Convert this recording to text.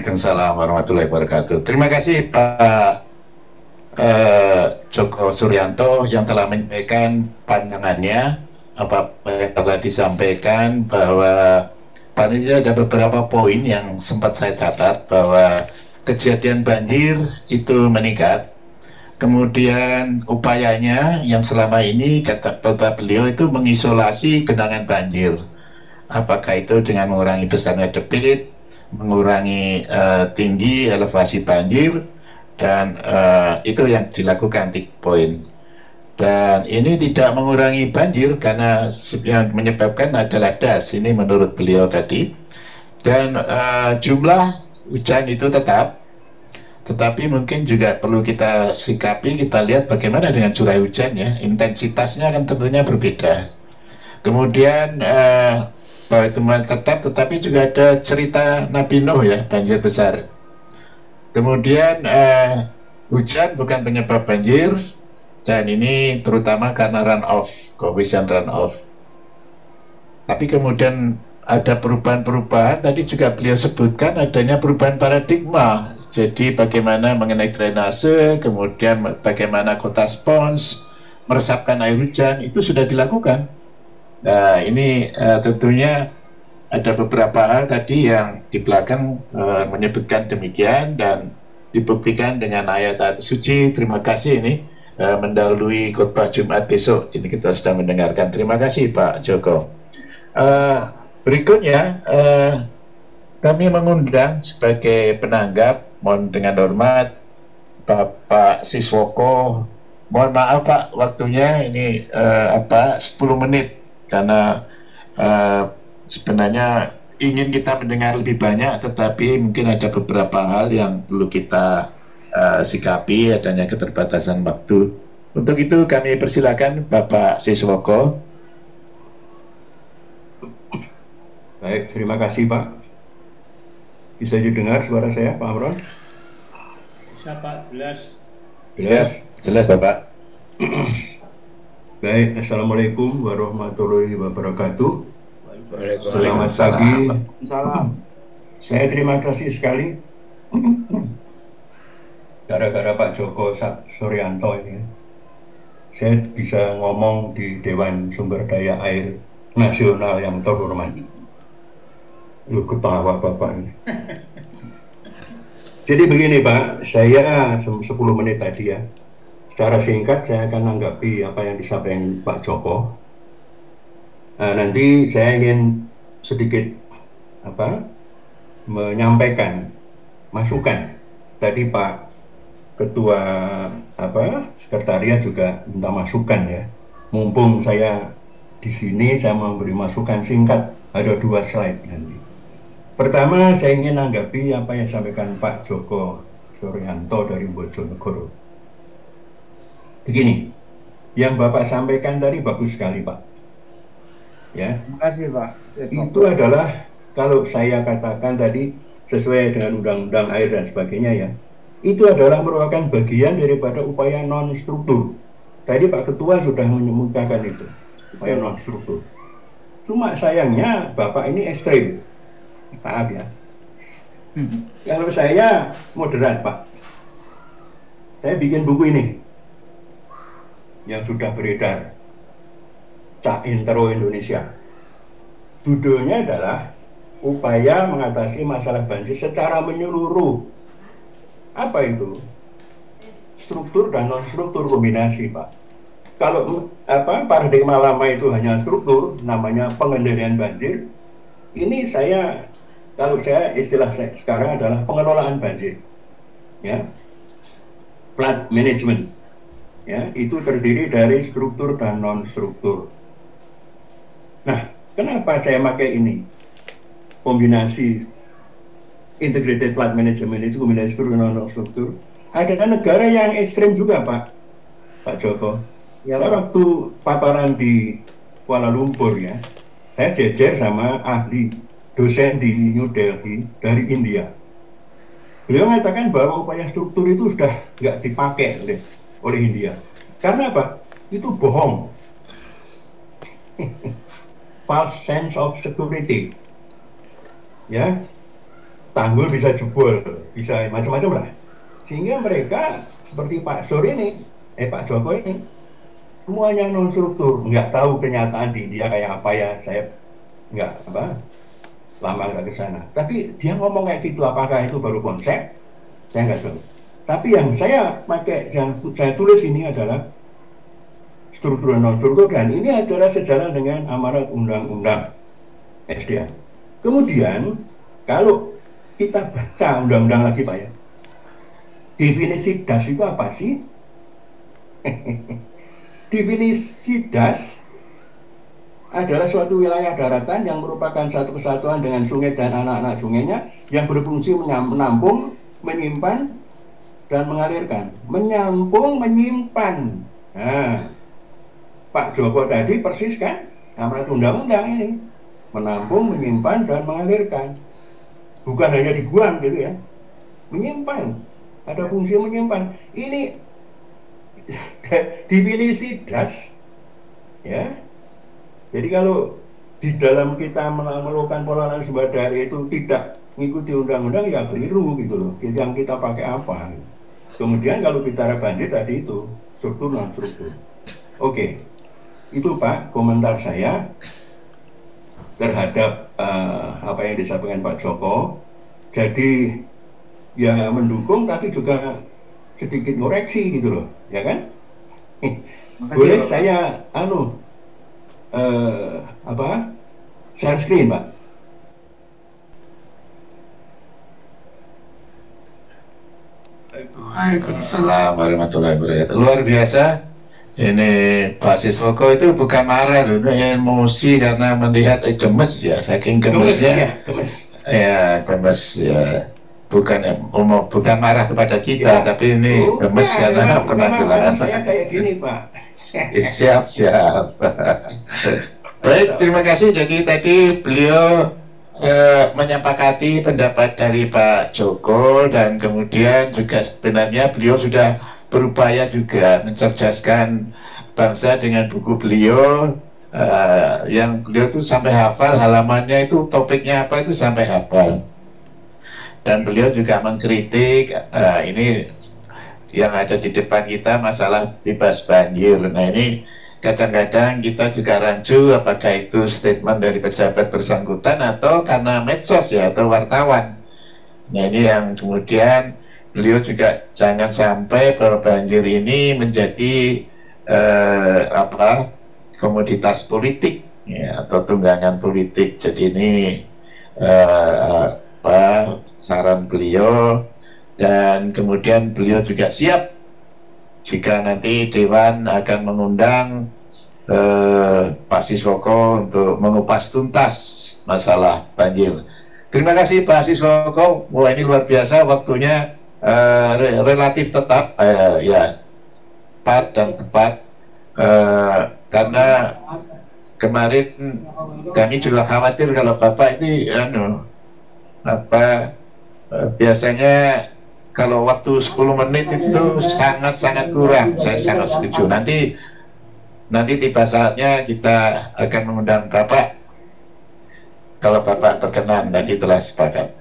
Waalaikumsalam warahmatullahi wabarakatuh. Terima kasih Pak Joko Suryanto yang telah menyampaikan pandangannya. Apa yang telah disampaikan bahwa panitia ada beberapa poin yang sempat saya catat bahwa kejadian banjir itu meningkat. Kemudian upayanya yang selama ini kata beliau itu mengisolasi genangan banjir. Apakah itu dengan mengurangi besarnya debit, mengurangi tinggi elevasi banjir, dan itu yang dilakukan 3 poin. Dan ini tidak mengurangi banjir karena yang menyebabkan adalah das, ini menurut beliau tadi. Dan jumlah hujan itu tetap, tetapi mungkin juga perlu kita sikapi, kita lihat bagaimana dengan curah hujan ya, intensitasnya kan tentunya berbeda. Kemudian bahwa itu tetap, tetapi juga ada cerita Nabi Nuh ya, banjir besar. Kemudian hujan bukan penyebab banjir, dan ini terutama karena runoff, coefficient runoff. Tapi kemudian ada perubahan-perubahan, tadi juga beliau sebutkan adanya perubahan paradigma. Jadi bagaimana mengenai drainase, kemudian bagaimana kota spons, meresapkan air hujan, itu sudah dilakukan. Nah ini tentunya ada beberapa hal tadi yang di belakang menyebutkan demikian dan dibuktikan dengan ayat-ayat suci. Terima kasih ini mendahului khotbah Jumat besok. Ini kita sudah mendengarkan. Terima kasih Pak Joko. Berikutnya kami mengundang sebagai penanggap, mohon dengan hormat Bapak Siswoko. Mohon maaf Pak, waktunya ini 10 menit karena sebenarnya ingin kita mendengar lebih banyak, tetapi mungkin ada beberapa hal yang perlu kita sikapi, adanya keterbatasan waktu. Untuk itu kami persilakan Bapak Siswoko. Baik, terima kasih Pak. Bisa didengar suara saya Pak Amron? Bisa Pak, jelas. Jelas Bapak. Baik, Assalamualaikum warahmatullahi wabarakatuh. Selamat pagi. Salam. Saya terima kasih sekali gara-gara Pak Joko Suryanto ini saya bisa ngomong di Dewan Sumber Daya Air Nasional yang terhormat. Lu ketawa Bapak ini. Jadi begini Pak, saya 10 menit tadi ya, secara singkat saya akan menanggapi apa yang disampaikan Pak Joko. Nah, nanti saya ingin sedikit menyampaikan masukan. Tadi Pak Ketua Sekretariat juga minta masukan ya. Mumpung saya di sini, saya memberi masukan singkat. Ada 2 slide nanti. Pertama, saya ingin menanggapi apa yang disampaikan Pak Joko Suryanto dari Bojonegoro. Begini, yang Bapak sampaikan tadi bagus sekali Pak. Ya. Terima kasih Pak. Itu adalah kalau saya katakan tadi sesuai dengan undang-undang air dan sebagainya ya, itu adalah merupakan bagian daripada upaya non-struktur. Tadi Pak Ketua sudah mengemukakan itu, upaya non-struktur. Cuma sayangnya Bapak ini ekstrim, maaf ya. Kalau saya moderat Pak, saya bikin buku ini yang sudah beredar, Cak Intro Indonesia. Judulnya adalah upaya mengatasi masalah banjir secara menyeluruh. Apa itu? Struktur dan non-struktur kombinasi Pak. Kalau paradigma lama itu hanya struktur, namanya pengendalian banjir. Ini kalau saya istilah saya sekarang adalah pengelolaan banjir, ya, flood management. Ya, itu terdiri dari struktur dan non-struktur. Nah, kenapa saya pakai ini? Kombinasi integrated flood management itu kombinasi struktur dan non-struktur. Ada negara yang ekstrim juga, Pak Joko. Ya, saya waktu paparan di Kuala Lumpur ya, saya jejer sama ahli dosen di New Delhi dari India. Beliau mengatakan bahwa upaya struktur itu sudah nggak dipakai oleh India. Karena apa? Itu bohong. False sense of security. Ya. tanggul bisa jebol, bisa macam-macam lah. Sehingga mereka seperti Pak Sur ini, Pak Joko ini, semuanya non struktur, nggak tahu kenyataan di dia kayak apa ya, saya nggak lama nggak ke sana. Tapi dia ngomong kayak gitu, apakah itu baru konsep? Saya nggak tahu. Tapi yang saya pakai, yang saya tulis ini adalah struktur non struktur, dan ini adalah sejalan dengan amanat undang-undang SDA. Kemudian kalau kita baca undang-undang lagi Pak ya, definisi das itu apa sih? Definisi das adalah suatu wilayah daratan yang merupakan satu kesatuan dengan sungai dan anak-anak sungainya yang berfungsi menampung, menyimpan, dan mengalirkan. Menampung, menyimpan. Nah, Pak Joko tadi persis kan amanat undang-undang ini. Menampung, menyimpan, dan mengalirkan. Bukan hanya dibuang gitu ya. Menyimpan. Ada fungsi menyimpan. Ini definisi das. Ya. Jadi kalau di dalam kita melakukan pengelolaan sumber daya itu tidak mengikuti undang-undang, ya keliru gitu loh. Yang kita pakai apa? Kemudian kalau bicara banjir tadi itu struktur non struktur. Oke. Itu Pak komentar saya terhadap apa yang disampaikan Pak Joko. Jadi ya mendukung tapi juga sedikit ngoreksi gitu loh, ya kan? Boleh saya share screen Pak? Waalaikumsalam warahmatullahi wabarakatuh. Luar biasa. Ini Pak Siswoko itu bukan marah loh, emosi karena melihat gemes ya, saking gemesnya. Gemes. Ya, gemes ya. Bukan marah kepada kita, ya. Tapi ini gemes karena penampilan saya kayak gini Pak. Siap. Baik, terima kasih. Jadi tadi beliau menyepakati pendapat dari Pak Joko, dan kemudian juga sebenarnya beliau sudah berupaya juga mencerdaskan bangsa dengan buku beliau yang beliau tuh sampai hafal halamannya, itu topiknya apa itu sampai hafal. Dan beliau juga mengkritik ini yang ada di depan kita, masalah bebas banjir. Nah ini kadang-kadang kita juga rancu apakah itu statement dari pejabat bersangkutan atau karena medsos ya, atau wartawan. Nah ini yang kemudian beliau juga jangan sampai bahwa banjir ini menjadi komoditas politik ya, atau tunggangan politik. Jadi ini saran beliau, dan kemudian beliau juga siap jika nanti Dewan akan mengundang Pak Siswoko untuk mengupas tuntas masalah banjir. Terima kasih Pak Siswoko. Wah, ini luar biasa waktunya. Relatif tetap ya tepat karena kemarin kami juga khawatir kalau Bapak ini biasanya kalau waktu 10 menit itu sangat kurang. Saya sangat setuju. Nanti tiba saatnya kita akan mengundang Bapak kalau Bapak berkenan, dan itulah sepakat.